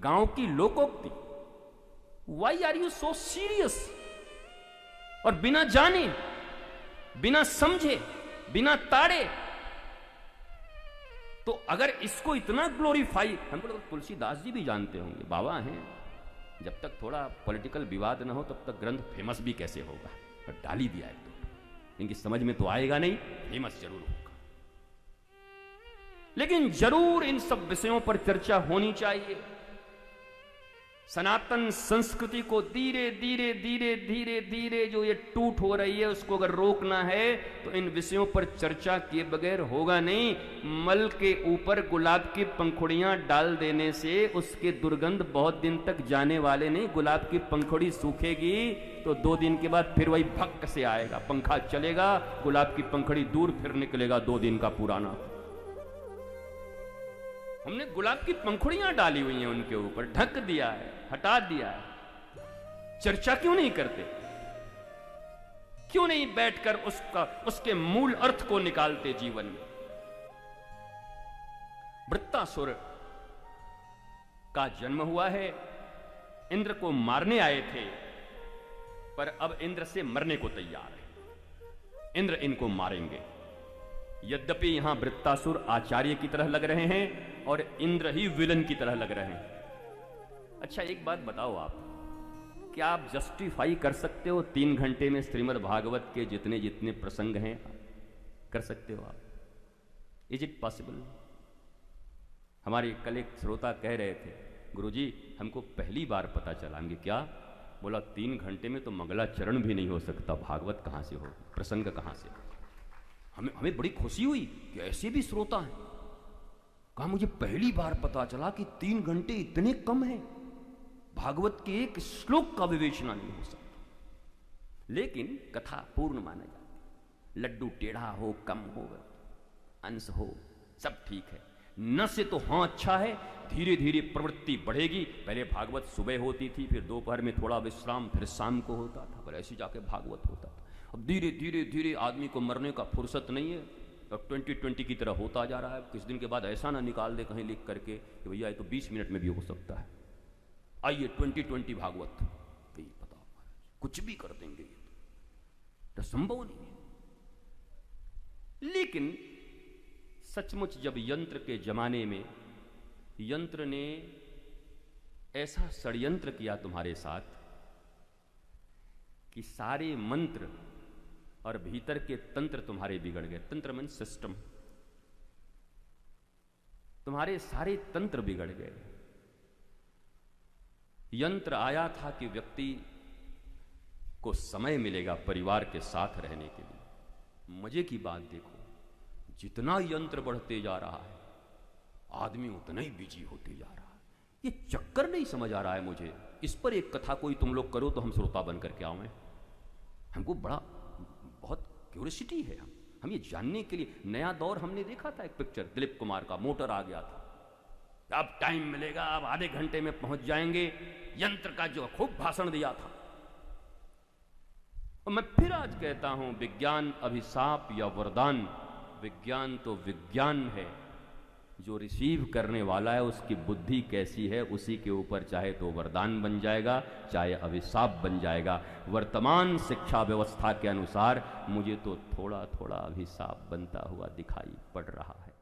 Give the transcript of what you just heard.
गांव की लोकोक्ति, why are you so serious? और बिना जाने, बिना समझे, बिना ताड़े, तो अगर इसको इतना ग्लोरीफाई, हमको तो तुलसीदास जी भी जानते होंगे, बाबा हैं, जब तक थोड़ा पॉलिटिकल विवाद ना हो तब तक ग्रंथ फेमस भी कैसे होगा, और डाल ही दिया है तो इनकी समझ में तो आएगा नहीं, फेमस जरूर होगा। लेकिन जरूर इन सब विषयों पर चर्चा होनी चाहिए। सनातन संस्कृति को धीरे धीरे धीरे धीरे धीरे जो ये टूट हो रही है, उसको अगर रोकना है तो इन विषयों पर चर्चा किए बगैर होगा नहीं। मल के ऊपर गुलाब की पंखुड़ियां डाल देने से उसके दुर्गंध बहुत दिन तक जाने वाले नहीं। गुलाब की पंखुड़ी सूखेगी तो 2 दिन के बाद फिर वही भक्क से आएगा, पंखा चलेगा, गुलाब की पंखुड़ी दूर फिर निकलेगा 2 दिन का पुराना। हमने गुलाब की पंखुड़ियां डाली हुई हैं उनके ऊपर, ढक दिया है, हटा दिया है। चर्चा क्यों नहीं करते? क्यों नहीं बैठकर उसके मूल अर्थ को निकालते जीवन में? वृत्तासुर का जन्म हुआ है, इंद्र को मारने आए थे, पर अब इंद्र से मरने को तैयार है। इंद्र इनको मारेंगे। यद्यपि यहां वृत्तासुर आचार्य की तरह लग रहे हैं और इंद्र ही विलन की तरह लग रहे हैं। अच्छा एक बात बताओ, आप क्या आप जस्टिफाई कर सकते हो 3 घंटे में श्रीमद् भागवत के जितने जितने प्रसंग हैं? कर सकते हो आप? Is it possible? हमारे कल एक श्रोता कह रहे थे, गुरुजी हमको पहली बार पता चला। हमने क्या बोला? 3 घंटे में तो मंगलाचरण भी नहीं हो सकता, भागवत कहां से हो, प्रसंग कहां से? हमें बड़ी खुशी हुई कि ऐसे भी श्रोता हैं। कहा मुझे पहली बार पता चला कि 3 घंटे इतने कम हैं, भागवत के एक श्लोक का विवेचना नहीं हो सकता। लेकिन कथा पूर्ण माना जाता। लड्डू टेढ़ा हो, कम हो, अंश हो, सब ठीक है। न से तो हां अच्छा है, धीरे धीरे प्रवृत्ति बढ़ेगी। पहले भागवत सुबह होती थी, फिर दोपहर में थोड़ा विश्राम, फिर शाम को होता था, फिर ऐसे जाके भागवत होता था। अब धीरे धीरे धीरे आदमी को मरने का फुर्सत नहीं है, अब 2020 की तरह होता जा रहा है। कुछ दिन के बाद ऐसा ना निकाल दे कहीं लिख करके कि भैया ये तो 20 मिनट में भी हो सकता है, आइए 2020 भागवत। भाई पता कुछ भी कर देंगे, ये तो संभव नहीं है। लेकिन सचमुच जब यंत्र के जमाने में यंत्र ने ऐसा षड्यंत्र किया तुम्हारे साथ कि सारे मंत्र और भीतर के तंत्र तुम्हारे बिगड़ गए। तंत्र मीन सिस्टम, तुम्हारे सारे तंत्र बिगड़ गए। यंत्र आया था कि व्यक्ति को समय मिलेगा परिवार के साथ रहने के लिए। मजे की बात देखो, जितना यंत्र बढ़ते जा रहा है आदमी उतना ही बिजी होते जा रहा है। ये चक्कर नहीं समझ आ रहा है मुझे। इस पर एक कथा कोई तुम लोग करो तो हम श्रोता बन करके आए। हमको बहुत क्यूरियोसिटी है, हम ये जानने के लिए। नया दौर हमने देखा था, एक पिक्चर दिलीप कुमार का, मोटर आ गया था, अब टाइम मिलेगा, अब आधे घंटे में पहुंच जाएंगे। यंत्र का जो खूब भाषण दिया था। और मैं फिर आज कहता हूं, विज्ञान अभिशाप या वरदान? विज्ञान तो विज्ञान है, जो रिसीव करने वाला है उसकी बुद्धि कैसी है उसी के ऊपर चाहे तो वरदान बन जाएगा, चाहे अभिशाप बन जाएगा। वर्तमान शिक्षा व्यवस्था के अनुसार मुझे तो थोड़ा थोड़ा अभिशाप बनता हुआ दिखाई पड़ रहा है।